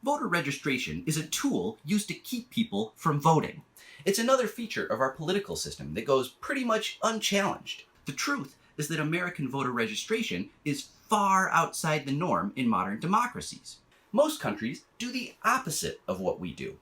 Voter registration is a tool used to keep people from voting. It's another feature of our political system that goes pretty much unchallenged. The truth is that American voter registration is far outside the norm in modern democracies. Most countries do the opposite of what we do.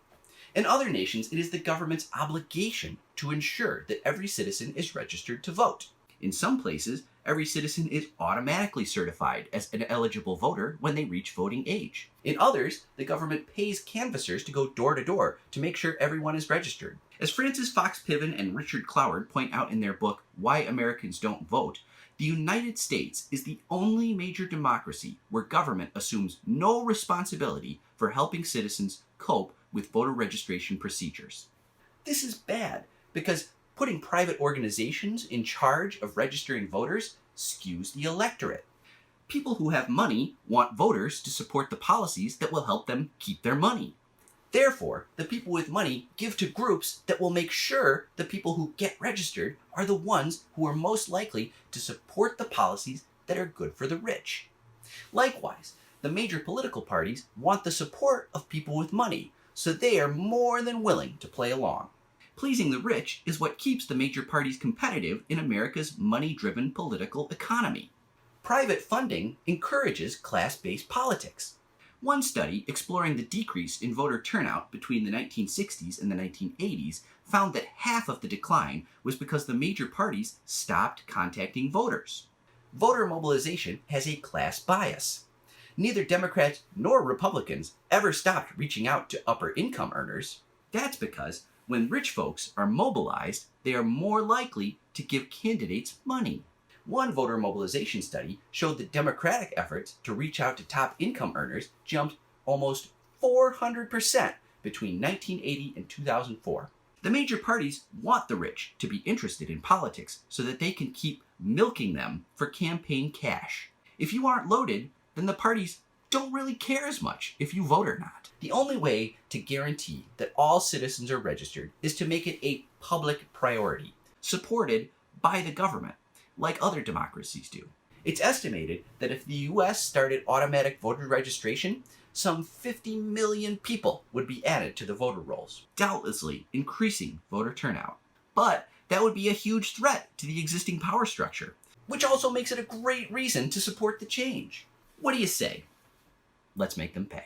In other nations, it is the government's obligation to ensure that every citizen is registered to vote. In some places, every citizen is automatically certified as an eligible voter when they reach voting age. In others, the government pays canvassers to go door to door to make sure everyone is registered. As Frances Fox Piven and Richard Cloward point out in their book, Why Americans Don't Vote, the United States is the only major democracy where government assumes no responsibility for helping citizens cope with voter registration procedures. This is bad because putting private organizations in charge of registering voters skews the electorate. People who have money want voters to support the policies that will help them keep their money. Therefore, the people with money give to groups that will make sure the people who get registered are the ones who are most likely to support the policies that are good for the rich. Likewise, the major political parties want the support of people with money, so they are more than willing to play along. Pleasing the rich is what keeps the major parties competitive in America's money-driven political economy. Private funding encourages class-based politics. One study exploring the decrease in voter turnout between the 1960s and the 1980s found that half of the decline was because the major parties stopped contacting voters. Voter mobilization has a class bias. Neither Democrats nor Republicans ever stopped reaching out to upper-income earners. That's because when rich folks are mobilized, they are more likely to give candidates money. One voter mobilization study showed that Democratic efforts to reach out to top income earners jumped almost 400% between 1980 and 2004. The major parties want the rich to be interested in politics so that they can keep milking them for campaign cash. If you aren't loaded, then the parties don't really care as much if you vote or not. The only way to guarantee that all citizens are registered is to make it a public priority, supported by the government, like other democracies do. It's estimated that if the US started automatic voter registration, some 50 million people would be added to the voter rolls, doubtlessly increasing voter turnout. But that would be a huge threat to the existing power structure, which also makes it a great reason to support the change. What do you say? Let's make them pay.